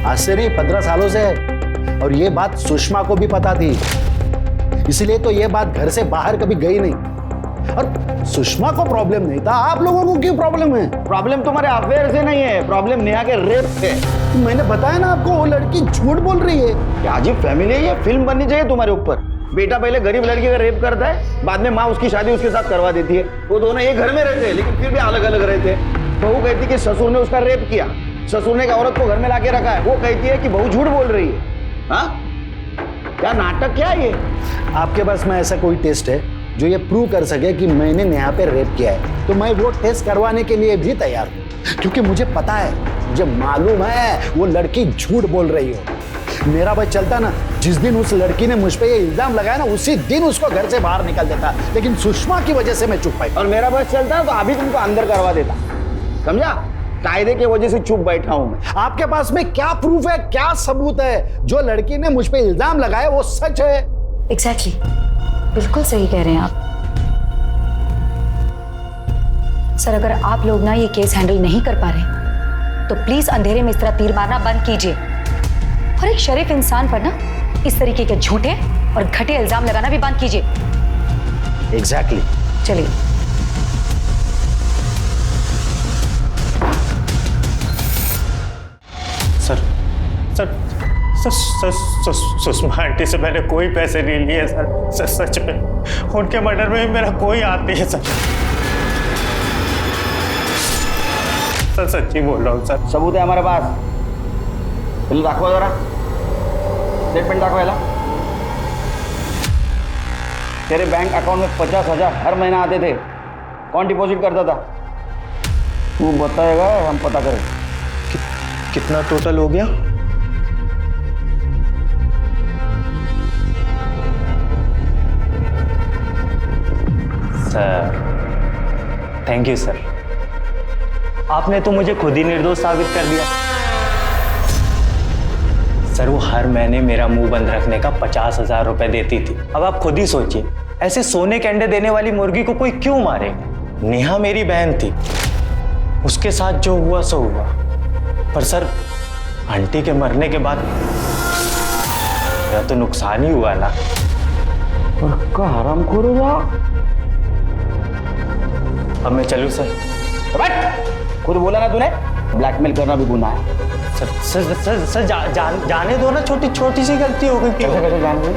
आज से नहीं 15 सालों से है, और ये बात सुषमा को भी पता थी, इसलिए तो ये बात घर से बाहर कभी गई नहीं। और सुषमा को प्रॉब्लम नहीं था, आप लोगों को क्यों प्रॉब्लम है?
प्रॉब्लम तुम्हारे अफेयर से नहीं है, प्रॉब्लम नेहा के रेप से।
मैंने बताया ना आपको, वो लड़की झूठ बोल रही है।
क्या अजीब फैमिली है ये, फिल्म बननी चाहिए तुम्हारे ऊपर। बेटा पहले गरीब लड़की का रेप करता है, बाद में माँ उसकी शादी उसके साथ करवा देती है। वो दोनों एक घर में रहते हैं लेकिन फिर भी अलग अलग रहते हैं। बहू कहती कि ससुर ने उसका रेप किया, ससुर ने एक औरत को घर में लाके रखा है, वो कहती है कि बहू झूठ बोल रही है। हाँ, क्या नाटक क्या है ये?
आपके पास में ऐसा कोई टेस्ट है जो ये प्रूव कर सके कि मैंने नेहा पे रेप किया है? तो मैं वो टेस्ट करवाने के लिए भी तैयार हूँ, क्योंकि मुझे पता है, मुझे मालूम है वो लड़की झूठ बोल रही हो। मेरा भाई चलता ना, जिस दिन उस लड़की ने मुझ पे ये इल्जाम लगाया ना, उसी दिन उसको घर से बाहर निकल देता, लेकिन सुषमा की वजह से मैं चुप पाई।
और मेरा बस चलता तो अभी तुमको अंदर करवा देता, समझा? कायदे की वजह से चुप बैठा हूं मैं।
आपके पास में क्या प्रूफ है, क्या सबूत है? जो लड़की ने मुझ पे इल्जाम लगाया वो सच है?
एग्जैक्टली, बिल्कुल सही कह रहे हैं आप। सर अगर आप लोग ना ये केस हैंडल नहीं कर पा रहे तो प्लीज अंधेरे में इस तरह तीर मारना बंद कीजिए, और एक शरीफ इंसान पर ना इस तरीके के झूठे और घटिया इल्जाम लगाना भी बंद कीजिए।
एग्जैक्टली।
चलिए।
सर सुषमा आंटी से मैंने कोई पैसे नहीं लिए सर, सच में उनके मर्डर में मेरा कोई हाथ नहीं है सर। सर सच्ची बोल रहा हूँ सर।
सबूत है हमारे पास, बिल दाखवा जरा, स्टेटमेंट दाखवायला। तेरे बैंक अकाउंट में 50,000 हर महीना आते थे, कौन डिपॉजिट करता था? तू बताएगा, हम पता करें।
कितना टोटल हो गया? सर थैंक यू सर, आपने तो मुझे खुद ही निर्दोष साबित कर दिया। सर वो हर महीने मेरा मुंह बंद रखने का 50,000 रुपए देती थी। अब आप खुद ही सोचिए, ऐसे सोने के अंडे देने वाली मुर्गी को कोई क्यों मारे? नेहा मेरी बहन थी, उसके साथ जो हुआ सो हुआ, पर सर आंटी के मरने के बाद मेरा तो नुकसान ही हुआ ना।
पक्का हरामखोर हो जा।
अब मैं चलूं सर?
खुद बोला ना तूने, ब्लैकमेल करना भी गुनाह है।
सर जाने दो ना, छोटी छोटी सी गलती हो गई।
कैसे कैसे जान गए?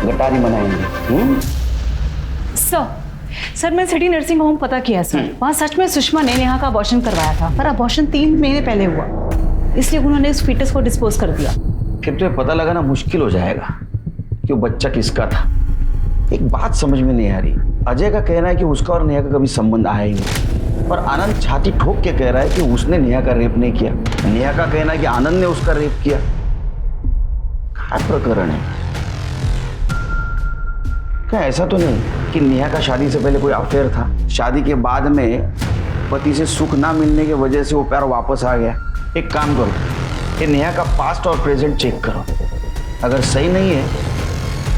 गटारी मनाएंगे।
सर सर मैं सिटी नर्सिंग होम पता किया सर, वहाँ सच में सुषमा ने नेहा का अबॉर्शन करवाया था, पर अबॉर्शन 3 महीने पहले हुआ, इसलिए उन्होंने उस फीटस को डिस्पोज कर दिया।
फिर तो पता लगाना मुश्किल हो जाएगा कि वो बच्चा किसका था। एक बात समझ में नहीं आ रही, अजय का कहना है कि उसका और नेहा का कभी संबंध आया ही नहीं, पर आनंद छाती ठोक के कह रहा है कि उसने नेहा का रेप नहीं किया। नेहा का कहना है कि आनंद ने उसका रेप किया। क्या प्रकरण है? क्या ऐसा तो नहीं कि नेहा का शादी से पहले कोई अफेयर था, शादी के बाद में पति से सुख ना मिलने की वजह से वो प्यार वापस आ गया? एक काम करो, ये नेहा का पास्ट और प्रेजेंट चेक करो, अगर सही नहीं है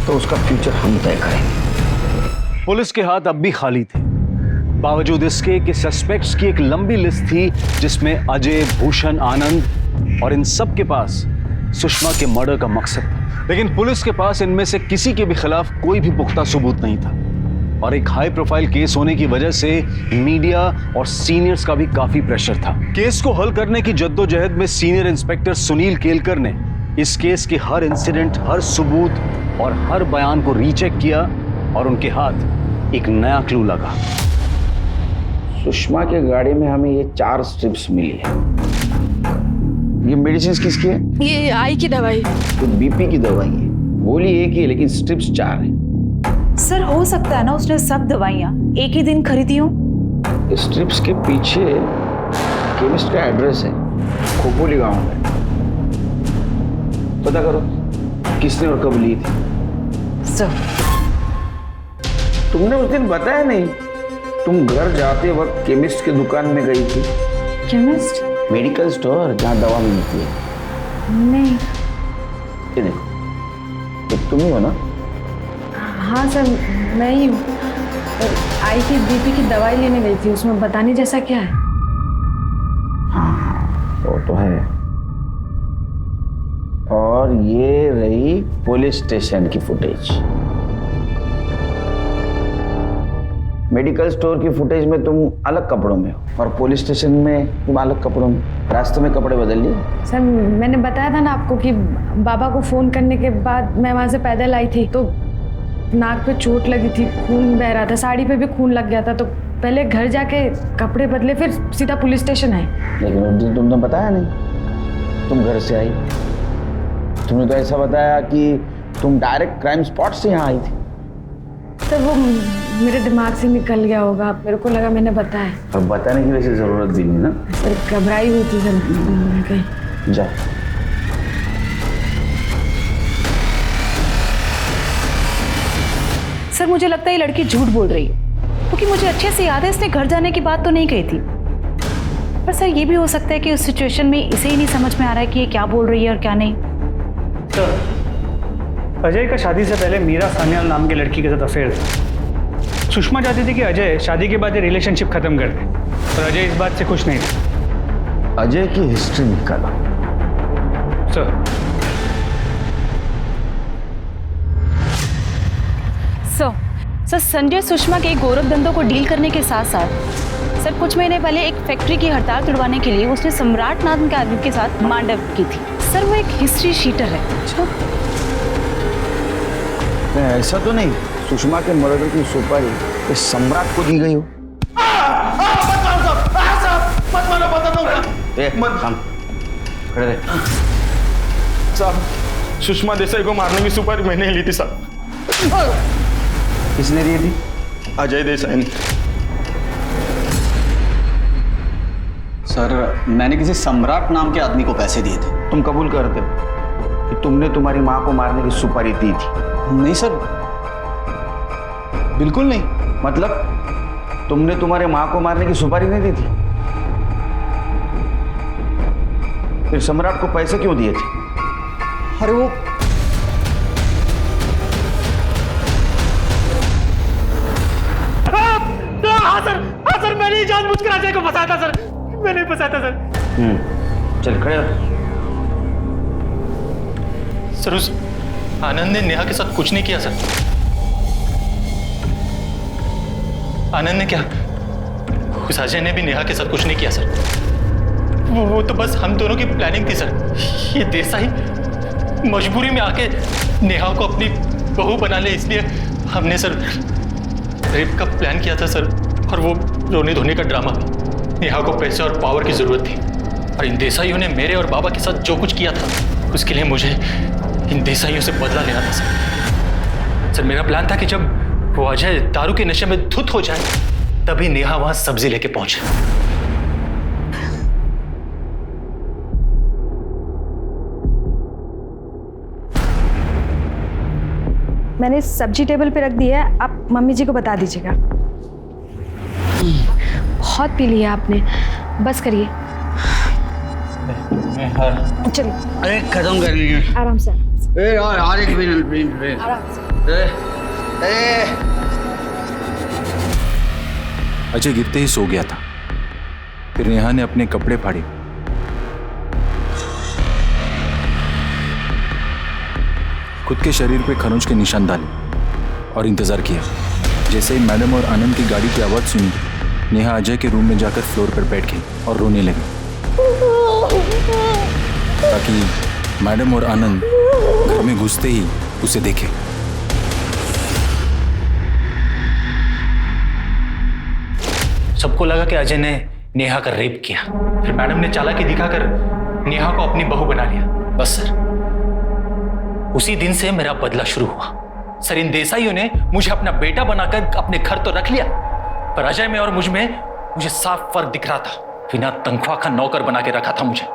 तो उसका फ्यूचर हम तय करेंगे।
पुलिस के हाथ अब भी खाली थे, बावजूद इसके कि सस्पेक्ट्स की एक लंबी लिस्ट थी जिसमें अजय, भूषण, आनंद और इन सब के पास सुषमा के मर्डर का मकसद था। लेकिन पुलिस के पास इनमें से किसी के भी खिलाफ कोई भी पुख्ता सबूत नहीं था, और एक हाई प्रोफाइल केस होने की वजह से मीडिया और सीनियर्स का भी काफी प्रेशर था। केस को हल करने की जद्दोजहद में सीनियर इंस्पेक्टर सुनील केलकर ने इस केस के हर इंसिडेंट, हर सबूत और हर बयान को रीचेक किया, और उनके हाथ एक नया क्लू लगा।
सुषमा के गाड़ी में हमें ये 4 स्ट्रिप्स मिली है। ये मेडिसिन किसकी है?
ये आई की दवाई।
तो बीपी की दवाई है। गोली एक ही है लेकिन स्ट्रिप्स 4 है।
सर हो सकता है ना उसने सब दवाइयाँ एक ही दिन खरीदी हो।
स्ट्रिप्स के पीछे केमिस्ट का एड्रेस है, खोपोली गांव में। पता करो किसने और कब ली थी।
सर
तुमने उस दिन बताया नहीं, तुम घर जाते वक्त केमिस्ट की दुकान में गई थी।
केमिस्ट?
मेडिकल स्टोर जहाँ दवा मिलती है।
नहीं।
ये देखो, तो तुम ही हो ना?
हाँ सर, मैं ही हूँ। आई की बीपी की दवाई लेने गई थी, उसमें बताने जैसा क्या है?
हाँ वो तो है। और ये रही पुलिस स्टेशन की फुटेज। मेडिकल स्टोर की फुटेज में तुम अलग कपड़ों में हो, और पुलिस स्टेशन में तुम अलग कपड़ों में। रास्ते में कपड़े बदल लिए?
सर मैंने बताया था ना आपको कि बाबा को फोन करने के बाद मैं वहाँ से पैदल आई थी, तो नाक पे चोट लगी थी, खून बह रहा था, साड़ी पे भी खून लग गया था, तो पहले घर जाके कपड़े बदले, फिर सीधा पुलिस स्टेशन आए।
लेकिन उस दिन तुमने बताया नहीं, तुम घर से आई। तुमने तो ऐसा बताया कि तुम डायरेक्ट क्राइम स्पॉट से यहाँ आई थी।
तो वो मेरे दिमाग से निकल गया होगा, मेरे को लगा मैंने बताया।
अब बताने की वैसे जरूरत भी नहीं ना।
सर घबराई हुई थी सर।
जा।
सर मुझे लगता है ये लड़की झूठ बोल रही है, क्योंकि मुझे अच्छे से याद है इसने घर जाने की बात तो नहीं कही थी। पर सर ये भी हो सकता है कि उस सिचुएशन में इसे ही नहीं समझ में आ रहा है कि ये क्या बोल रही है और क्या नहीं।
सर अजय का शादी से पहले मीरा सान्याल नाम की लड़की के साथ अफेयर था। सुषमा चाहती थी कि अजय शादी के बाद ये रिलेशनशिप खत्म कर दे, पर अजय इस बात से खुश नहीं था।
अजय की हिस्ट्री निकाला।
सर
सर संजय सुषमा के गोरख धंधों को डील करने के साथ साथ सर कुछ महीने पहले एक फैक्ट्री की हड़ताल तुड़वाने के लिए उसने सम्राट नाम के आदमी के साथ मांडव की थी। सर वो एक हिस्ट्री शीटर है।
ऐसा तो नहीं सुषमा के मर्डर की सुपारी इस सम्राट को दी गई हो? खड़े रहे।
साहब सुषमा देसाई को मारने की सुपारी मैंने ली थी साहब।
किसने दी थी?
अजय देसाई ने।
सर मैंने किसी सम्राट नाम के आदमी को पैसे दिए थे।
तुम कबूल करते हो कि तुमने तुम्हारी माँ को मारने की सुपारी दी थी?
नहीं सर, बिल्कुल नहीं।
मतलब तुमने तुम्हारे माँ को मारने की सुपारी नहीं दी थी? फिर सम्राट को पैसे क्यों दिए थे?
अरे वो
हाँ सर मैंने ही जानबूझकर अजय को फंसाया था सर, मैंने ही फंसाया था सर।
चल खड़े हो।
सर उस आनंद ने नेहा के साथ कुछ नहीं किया सर। आनंद ने क्या, उस अजय ने भी नेहा के साथ कुछ नहीं किया सर। वो तो बस हम दोनों की प्लानिंग थी सर। ये देसाई मजबूरी में आके नेहा को अपनी बहू बना ले, इसलिए हमने सर
रेप का प्लान किया था सर, और वो रोने धोने का ड्रामा। नेहा को पैसे और पावर की जरूरत थी, और इन देसाइयों ने मेरे और बाबा के साथ जो कुछ किया था उसके लिए मुझे इन देसाइयों से बदला लेना था सर। मेरा प्लान था कि जब वो अजय दारू के नशे में धुत हो जाए तभी नेहा वहां सब्जी लेके पहुंचे।
मैंने सब्जी टेबल पे रख दी है, आप मम्मी जी को बता दीजिएगा। बहुत पी लिया आपने, बस करिए। चलिए
अरे खत्म कर लीजिए
आराम से।
यार एक मिनट
आराम से।
अजय गिरते ही सो गया था। फिर नेहा ने अपने कपड़े फाड़े, खुद के शरीर पे खरोंच के निशान डाले और इंतजार किया। जैसे ही मैडम और आनंद की गाड़ी की आवाज सुनी, नेहा अजय के रूम में जाकर फ्लोर पर बैठ गई और रोने लगी, ताकि मैडम और आनंद घर में घुसते ही उसे देखे।
सबको लगा कि अजय ने नेहा का रेप किया। फिर मैडम ने चालाकी दिखाकर नेहा को अपनी बहू बना लिया। बस सर, उसी दिन से मेरा बदला शुरू हुआ। सर, इन देसाइयों ने मुझे अपना बेटा बनाकर अपने घर तो रख लिया, पर अजय में और मुझ में मुझे साफ फर्क दिख रहा था। बिना तनख्वाह का नौकर बना के रखा था मुझे।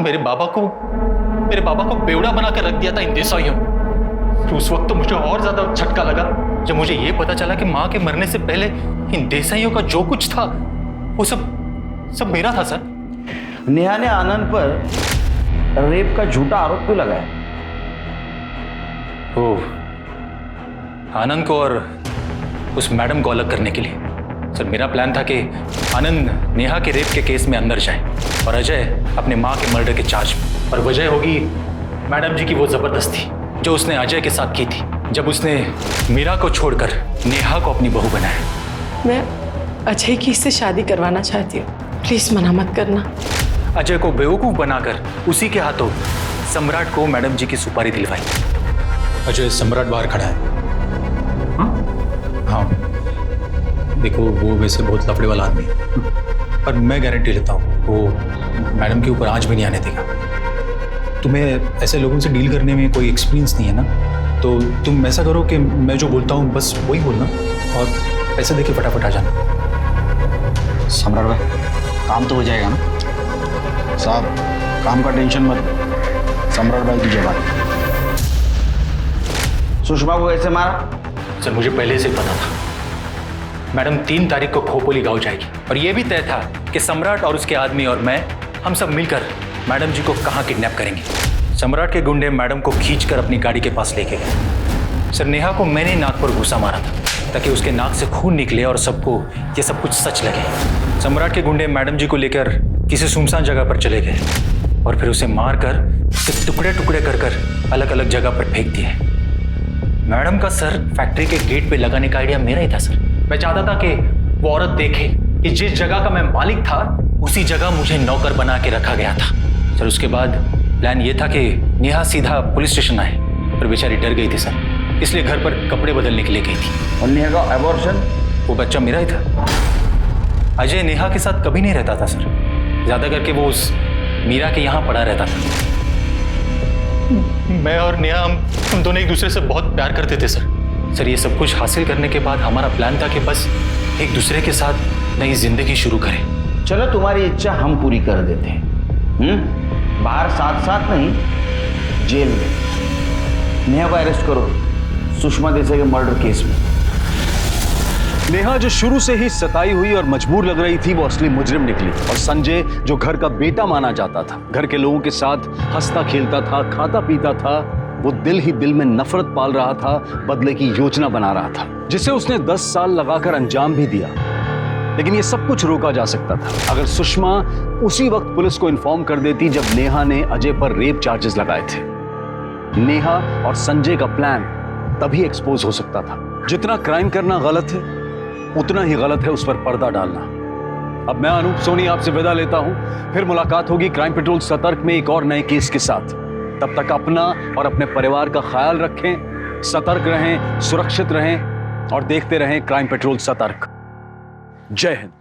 मेरे बाबा को बेवड़ा बनाकर रख दिया था इन देसाइयों ने। उस वक्त तो मुझे और ज्यादा झटका लगा जब मुझे यह पता चला कि मां के मरने से पहले इन देसाइयों का जो कुछ था वो सब मेरा था सर।
नेहा ने आनंद पर रेप का झूठा आरोप क्यों लगाया?
आनंद को और उस मैडम को अलग करने के लिए। सर, मेरा प्लान था कि आनंद नेहा के रेप के केस में अंदर जाए और अजय अपने मां के मर्डर के चार्ज में। और वजह होगी मैडम जी की वो जबरदस्ती जो उसने अजय के साथ की थी, जब उसने मीरा को छोड़कर नेहा को अपनी बहू बनाया।
मैं अजय की इससे शादी करवाना चाहती हूँ, प्लीज मना मत करना।
अजय को बेवकूफ बनाकर उसी के हाथों सम्राट को मैडम जी की सुपारी दिलवाई।
अजय, सम्राट बाहर खड़ा है। हाँ, देखो वो वैसे बहुत लफड़े वाला आदमी है, पर मैं गारंटी लेता हूँ वो मैडम के ऊपर आंच भी नहीं आने देगा। तुम्हें ऐसे लोगों से डील करने में कोई एक्सपीरियंस नहीं है ना, तो तुम ऐसा करो कि मैं जो बोलता हूँ बस वही बोलना और पैसे देके फटाफट आ जाना।
सम्राट भाई, काम तो हो जाएगा ना साहब? काम का टेंशन मत, सम्राट भाई की जवाब। सुषमा को कैसे मारा?
सर, मुझे पहले से पता था मैडम 3 तारीख को खोपोली गांव जाएगी, और यह भी तय था कि सम्राट और उसके आदमी और मैं, हम सब मिलकर मैडम जी को कहां किडनैप करेंगे। सम्राट के गुंडे मैडम को खींचकर अपनी गाड़ी के पास लेके गए। सर, नेहा को मैंने नाक पर घुसा मारा था ताकि उसके नाक से खून निकले और सबको ये सब कुछ सच लगे। सम्राट के गुंडे मैडम जी को लेकर किसी सुनसान जगह पर चले गए और फिर उसे मारकर उसे टुकड़े टुकड़े कर अलग अलग जगह पर फेंक दिए। मैडम का सर फैक्ट्री के गेट पे लगाने का आइडिया मेरा ही था सर। मैं चाहता था कि वो औरत देखे कि जिस जगह का मैं मालिक था उसी जगह मुझे नौकर बना के रखा गया था। सर, उसके बाद प्लान ये था कि नेहा सीधा पुलिस स्टेशन आए, पर बेचारी डर गई थी सर, इसलिए घर पर कपड़े बदलने के लिए गई थी।
और नेहा का एबॉर्शन?
वो बच्चा मेरा ही था। अजय नेहा के साथ कभी नहीं रहता था सर, ज्यादा करके वो उस मीरा के यहाँ पड़ा रहता था। मैं और नेहा हम दोनों एक दूसरे से बहुत प्यार करते थे सर। ये सब कुछ हासिल करने के बाद हमारा प्लान था कि बस एक दूसरे के साथ नई जिंदगी शुरू करें।
चलो, तुम्हारी इच्छा हम पूरी कर देते हैं। बाहर साथ साथ नहीं, जेल में नेहा को अरेस्ट करो सुषमा देसाई के मर्डर केस में।
नेहा जो शुरू से ही सताई हुई और मजबूर लग रही थी, वो असली मुजरिम निकली। और संजय जो घर का बेटा माना जाता था, घर के लोगों के साथ हंसता खेलता था, खाता पीता था, वो दिल ही दिल में नफरत पाल रहा था, बदले की योजना बना रहा था, जिसे उसने 10 साल लगाकर अंजाम भी दिया। लेकिन ये सब कुछ रोका जा सकता था अगर सुषमा उसी वक्त पुलिस को इन्फॉर्म कर देती जब नेहा ने अजय पर रेप चार्जेस लगाए थे। नेहा और संजय का प्लान तभी एक्सपोज हो सकता था। जितना क्राइम करना गलत है, उतना ही गलत है उस पर पर्दा डालना। अब मैं अनूप सोनी आपसे विदा लेता हूं, फिर मुलाकात होगी क्राइम पेट्रोल सतर्क में एक और नए केस के साथ। तब तक अपना और अपने परिवार का ख्याल रखें, सतर्क रहें, सुरक्षित रहें। और देखते रहें क्राइम पेट्रोल सतर्क। जय हिंद।